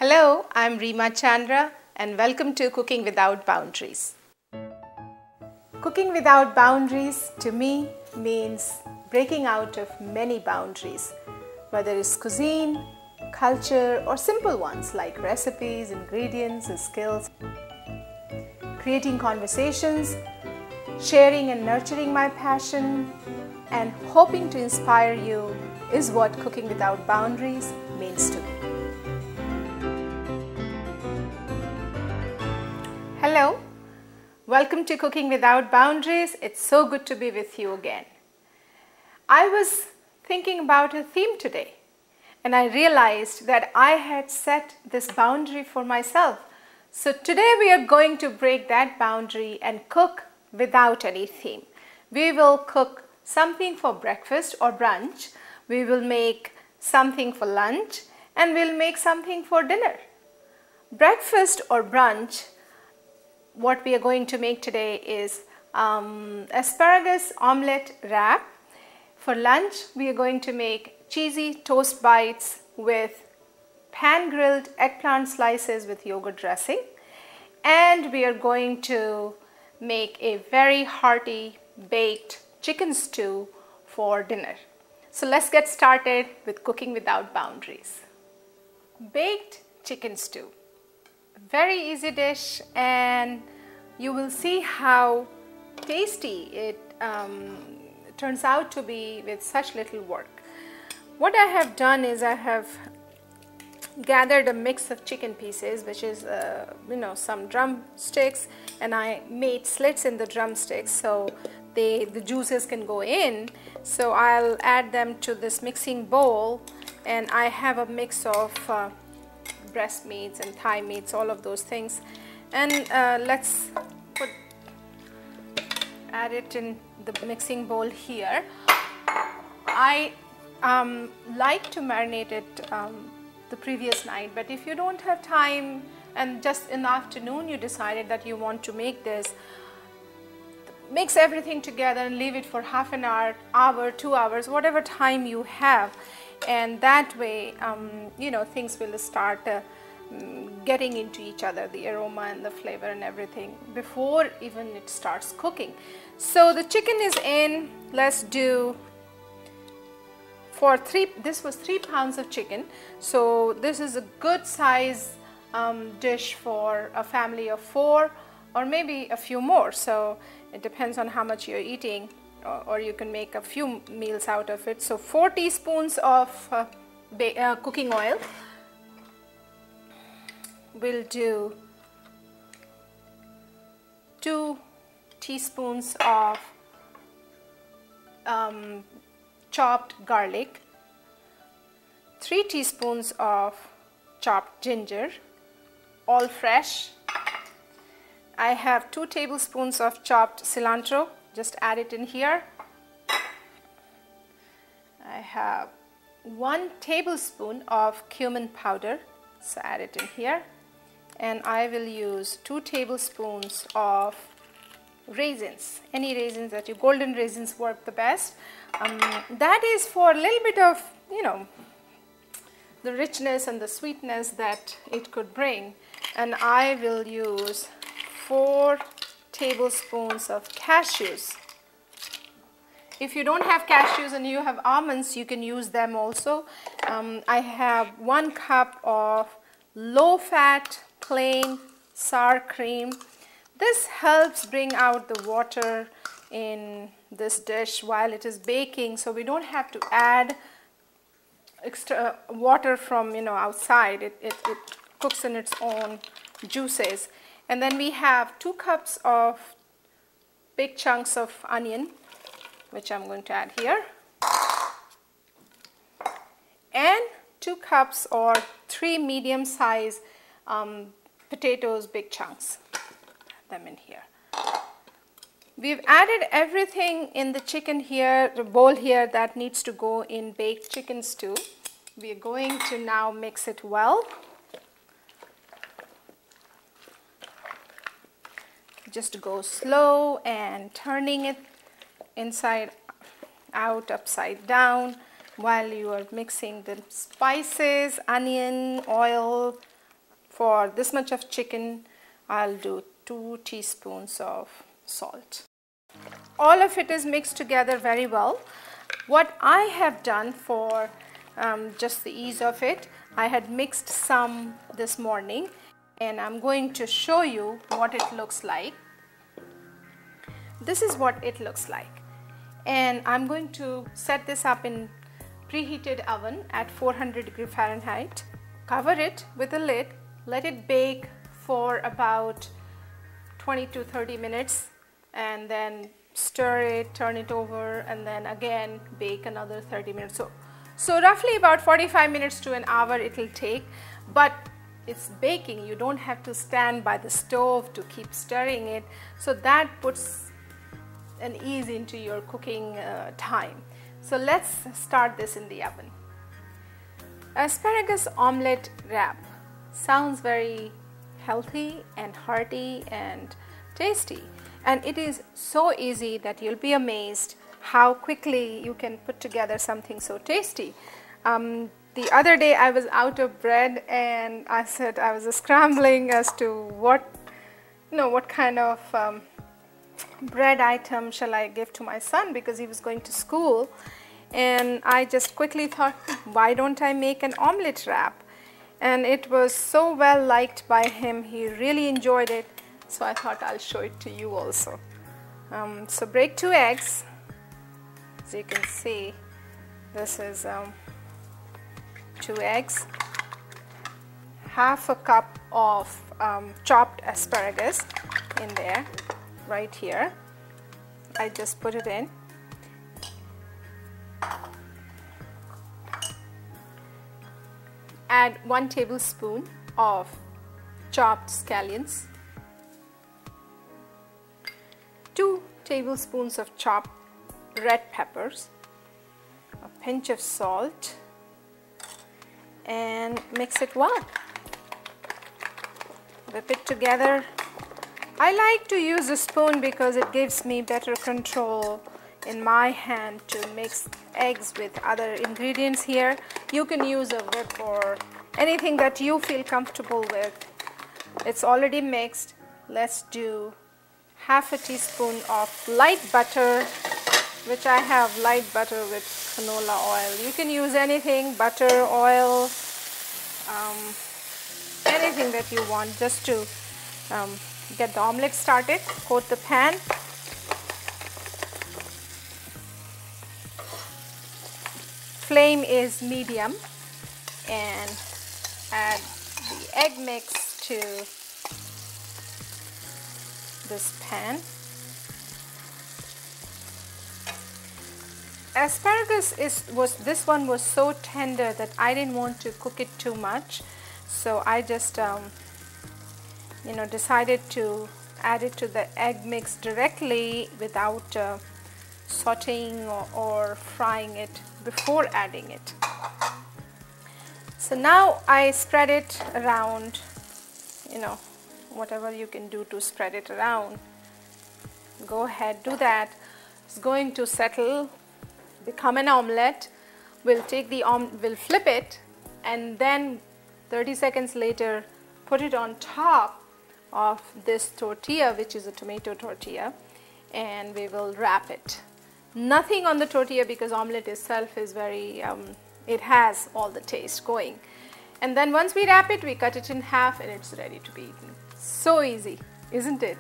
Hello, I'm Reema Chandra and welcome to Cooking Without Boundaries. Cooking without boundaries to me means breaking out of many boundaries, whether it's cuisine, culture, or simple ones like recipes, ingredients, and skills. Creating conversations, sharing and nurturing my passion, and hoping to inspire you is what Cooking Without Boundaries means to me. Hello, welcome to Cooking Without Boundaries. It's so good to be with you again. I was thinking about a theme today and I realized that I had set this boundary for myself. So today we are going to break that boundary and cook without any theme. We will cook something for breakfast or brunch, we will make something for lunch, and we'll make something for dinner. Breakfast or brunch, what we are going to make today is asparagus omelette wrap. For lunch, we are going to make cheesy toast bites with pan-grilled eggplant slices with yogurt dressing. And we are going to make a very hearty baked chicken stew for dinner. So let's get started with Cooking Without Boundaries. Baked chicken stew. Very easy dish, and you will see how tasty it turns out to be with such little work. What I have done is I have gathered a mix of chicken pieces, which is some drumsticks, and I made slits in the drumsticks so the juices can go in. So I'll add them to this mixing bowl, and I have a mix of breast meats and thigh meats, all of those things, and let's add it in the mixing bowl here. I like to marinate it the previous night, but if you don't have time and just in the afternoon you decided that you want to make this, mix everything together and leave it for half an hour, 2 hours, whatever time you have, and that way things will start getting into each other, the aroma and the flavor and everything, before even it starts cooking. So the chicken is in. Let's do this was 3 pounds of chicken, so this is a good size dish for a family of 4 or maybe a few more, so it depends on how much you're eating, or you can make a few meals out of it. So 4 teaspoons of cooking oil. We'll do 2 teaspoons of chopped garlic, 3 teaspoons of chopped ginger, all fresh. I have 2 tablespoons of chopped cilantro, just add it in here. I have 1 tablespoon of cumin powder, so add it in here. And I will use 2 tablespoons of raisins, any raisins that you, golden raisins work the best. That is for a little bit of the richness and the sweetness that it could bring. And I will use 4 tablespoons of cashews. If you don't have cashews and you have almonds, you can use them also. I have 1 cup of low-fat plain sour cream. This helps bring out the water in this dish while it is baking, so we don't have to add extra water from outside. It cooks in its own juices. And then we have 2 cups of big chunks of onion, which I'm going to add here, and 2 cups or 3 medium size potatoes, big chunks. Add them in here. We've added everything in the chicken here, the bowl here, that needs to go in baked chicken stew. We are going to now mix it well. Just go slow and turning it inside out, upside down, while you are mixing the spices, onion, oil, For this much of chicken, I'll do 2 teaspoons of salt. All of it is mixed together very well. What I have done for just the ease of it, I had mixed some this morning, and I'm going to show you what it looks like. This is what it looks like, and I'm going to set this up in preheated oven at 400 degree Fahrenheit. Cover it with a lid, let it bake for about 20 to 30 minutes, and then stir it, turn it over, and then again bake another 30 minutes. So roughly about 45 minutes to an hour it will take, but it's baking. You don't have to stand by the stove to keep stirring it, so that puts an ease into your cooking time. So let's start this in the oven. Asparagus omelette wrap sounds very healthy and hearty and tasty, and it is so easy that you'll be amazed how quickly you can put together something so tasty. The other day I was out of bread, and I said I was scrambling as to what kind of bread item shall I give to my son, because he was going to school, and I just quickly thought, why don't I make an omelette wrap? And it was so well liked by him, he really enjoyed it, so I thought I'll show it to you also. So break 2 eggs. As you can see, this is 2 eggs, half a cup of chopped asparagus in there, right here. I just put it in. Add 1 tablespoon of chopped scallions, 2 tablespoons of chopped red peppers, a pinch of salt, and mix it well. Whip it together. I like to use a spoon because it gives me better control in my hand to mix eggs with other ingredients here. You can use a whip or anything that you feel comfortable with. It's already mixed. Let's do half a teaspoon of light butter, which I have light butter with canola oil. You can use anything, butter, oil, anything that you want, just to get the omelette started. Coat the pan. Flame is medium, and add the egg mix to this pan. Asparagus this one was so tender that I didn't want to cook it too much, so I just decided to add it to the egg mix directly without sauteing or frying it before adding it. So now I spread it around, whatever you can do to spread it around. Go ahead, do that. It's going to settle, become an omelette. We'll flip it, and then 30 seconds later put it on top of this tortilla, which is a tomato tortilla, and we will wrap it. Nothing on the tortilla, because omelette itself is very, it has all the taste going. And then once we wrap it, we cut it in half, and it's ready to be eaten. So easy, isn't it?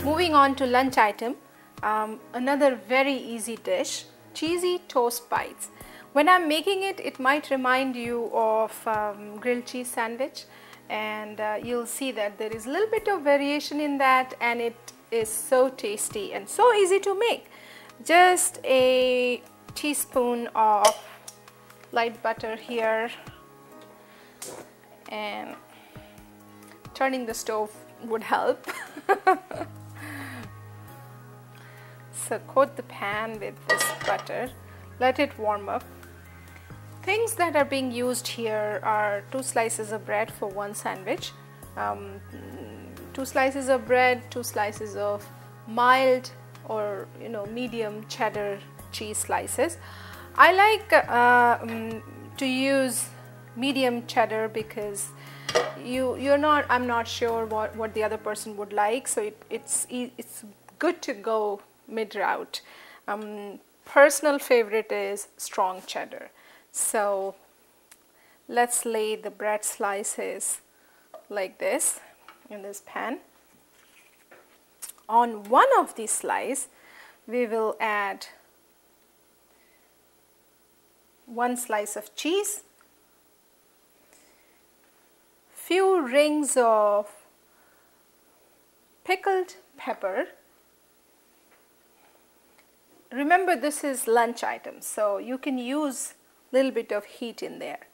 Moving on to lunch item, another very easy dish, cheesy toast bites. When I'm making it, it might remind you of grilled cheese sandwich, and you'll see that there is a little bit of variation in that, and it is so tasty and so easy to make. Just a teaspoon of light butter here, and turning the stove would help. So coat the pan with this butter, let it warm up. Things that are being used here are 2 slices of bread for 1 sandwich, 2 slices of bread, 2 slices of mild or medium cheddar cheese slices. I like to use medium cheddar because I'm not sure what the other person would like, so it's good to go mid-route. Personal favorite is strong cheddar. So let's lay the bread slices like this in this pan. On one of these slices, we will add 1 slice of cheese, few rings of pickled pepper. Remember, this is lunch items, so you can use a little bit of heat in there.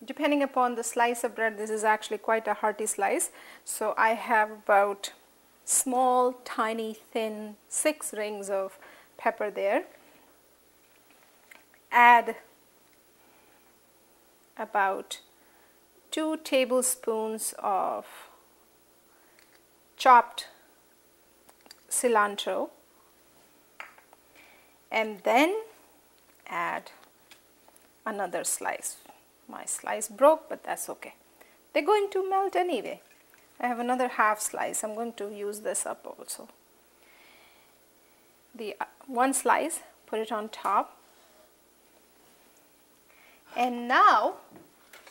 Depending upon the slice of bread, this is actually quite a hearty slice. So I have about small, tiny, thin 6 rings of pepper there. Add about 2 tablespoons of chopped cilantro, and then add another slice. My slice broke, but that's okay. They're going to melt anyway. I have another half slice. I'm going to use this up also. The 1 slice, put it on top. And now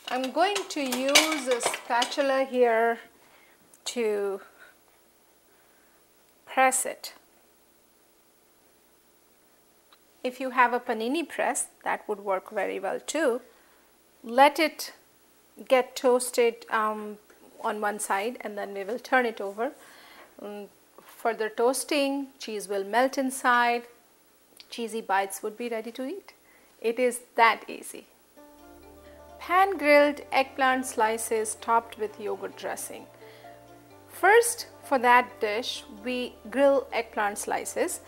I'm going to use a spatula here to press it. If you have a panini press, that would work very well too. Let it get toasted on one side, and then we will turn it over. Further toasting, cheese will melt inside. Cheesy bites would be ready to eat. It is that easy. Pan grilled eggplant slices topped with yogurt dressing. First, for that dish, we grill eggplant slices.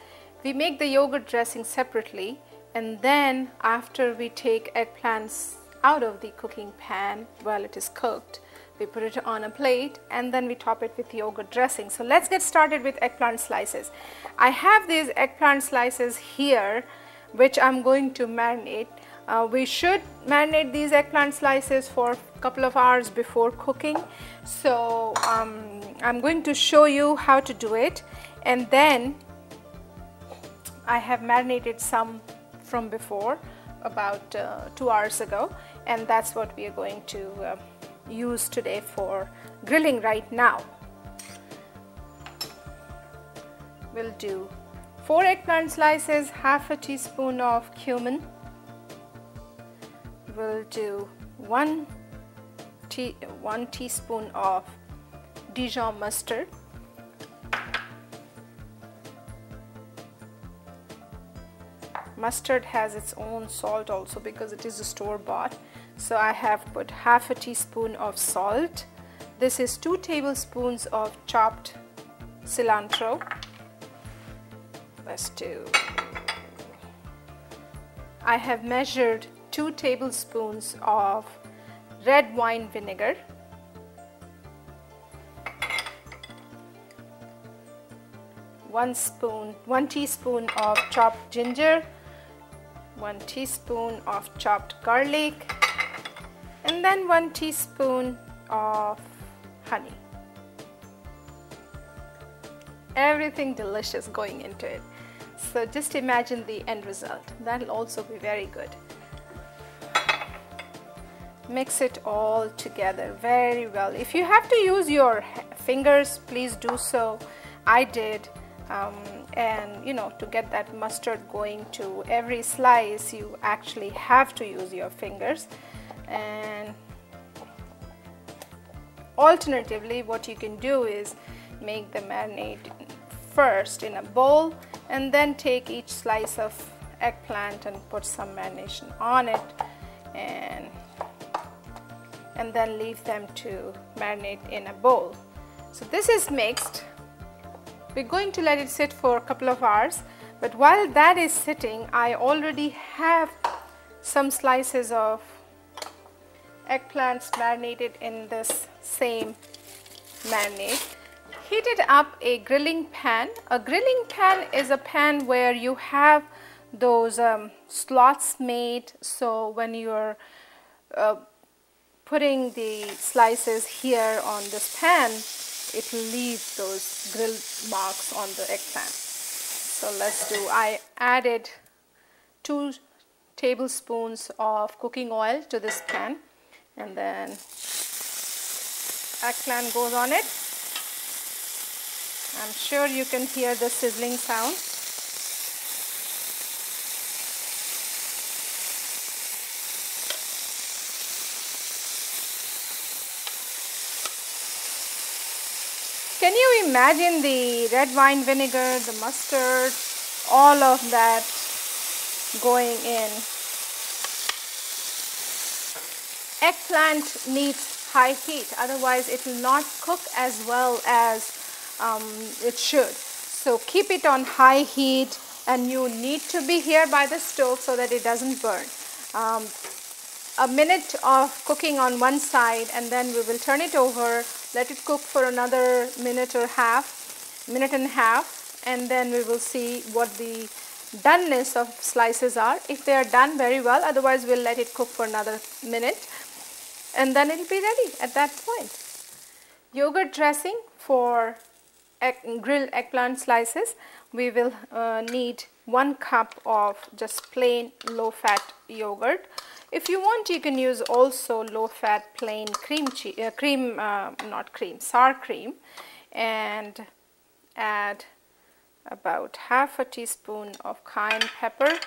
We make the yogurt dressing separately, and then after we take eggplants out of the cooking pan while it is cooked, we put it on a plate and then we top it with yogurt dressing. So let's get started with eggplant slices. I have these eggplant slices here which I'm going to marinate. We should marinate these eggplant slices for a couple of hours before cooking. So I'm going to show you how to do it, and then I have marinated some from before, about 2 hours ago, and that's what we are going to use today for grilling right now. We'll do 4 eggplant slices, half a teaspoon of cumin. We'll do 1 teaspoon of Dijon mustard, mustard has its own salt also because it is a store-bought. So I have put half a teaspoon of salt. This is 2 tablespoons of chopped cilantro. Let's do. I have measured 2 tablespoons of red wine vinegar. 1 teaspoon of chopped ginger, 1 teaspoon of chopped garlic, and then 1 teaspoon of honey. Everything delicious going into it. So just imagine the end result. That'll also be very good. Mix it all together very well. If you have to use your fingers, please do so. I did. And to get that mustard going to every slice, you actually have to use your fingers. And alternatively, what you can do is make the marinade first in a bowl and then take each slice of eggplant and put some marination on it, and then leave them to marinate in a bowl. So this is mixed. We're going to let it sit for a couple of hours, but while that is sitting, I already have some slices of eggplants marinated in this same marinade. Heated up a grilling pan. A grilling pan is a pan where you have those slots made, so when you're putting the slices here on this pan, it will leave those grill marks on the eggplant. So let's do, I added 2 tablespoons of cooking oil to this pan, and then eggplant goes on it. I'm sure you can hear the sizzling sound. Can you imagine the red wine vinegar, the mustard, all of that going in? Eggplant needs high heat, otherwise it will not cook as well as it should. So keep it on high heat, and you need to be here by the stove so that it doesn't burn. A minute of cooking on one side, and then we will turn it over, let it cook for another minute and a half, and then we will see what the doneness of slices are. If they are done, very well, otherwise we'll let it cook for another minute, and then it'll be ready at that point. Yogurt dressing for grilled eggplant slices. We will need 1 cup of just plain low-fat yogurt. If you want, you can use also low-fat plain sour cream, and add about half a teaspoon of cayenne pepper,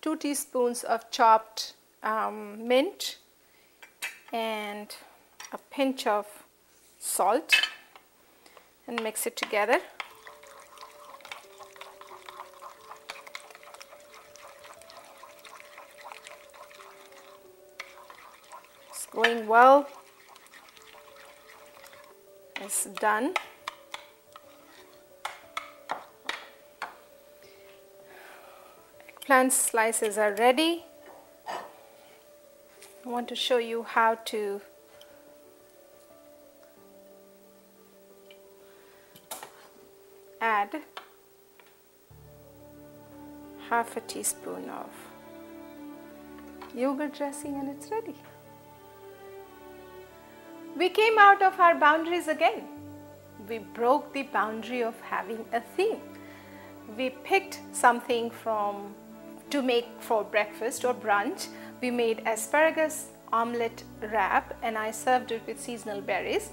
2 teaspoons of chopped mint, and a pinch of salt, and mix it together. It's going well. It's done. Eggplant slices are ready. I want to show you how to add half a teaspoon of yogurt dressing, and it's ready. We came out of our boundaries again. We broke the boundary of having a theme. We picked something to make for breakfast or brunch. We made asparagus omelette wrap, and I served it with seasonal berries.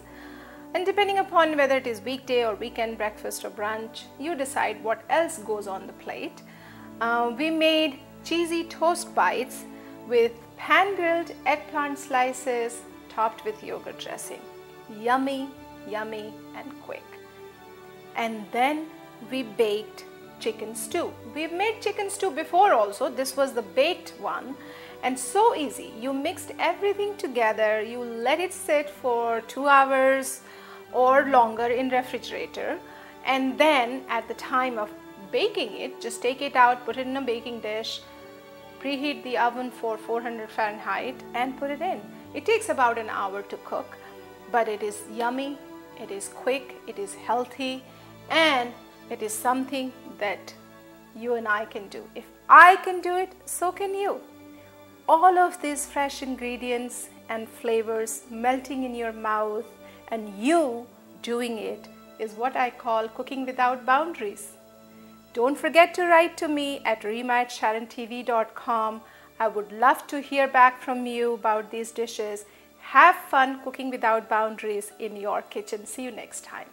And depending upon whether it is weekday or weekend breakfast or brunch, you decide what else goes on the plate. We made cheesy toast bites with pan-grilled eggplant slices topped with yogurt dressing. Yummy, yummy, and quick. And then we baked chicken stew. We've made chicken stew before also. This was the baked one, and so easy. You mixed everything together, you let it sit for 2 hours or longer in refrigerator, and then at the time of baking it, just take it out, put it in a baking dish, preheat the oven for 400 Fahrenheit and put it in. It takes about an hour to cook, but it is yummy, it is quick, it is healthy, and it is something that you and I can do. If I can do it, so can you. All of these fresh ingredients and flavors melting in your mouth, and you doing it, is what I call cooking without boundaries. Don't forget to write to me at reema@sharontv.com. I would love to hear back from you about these dishes. Have fun cooking without boundaries in your kitchen. See you next time.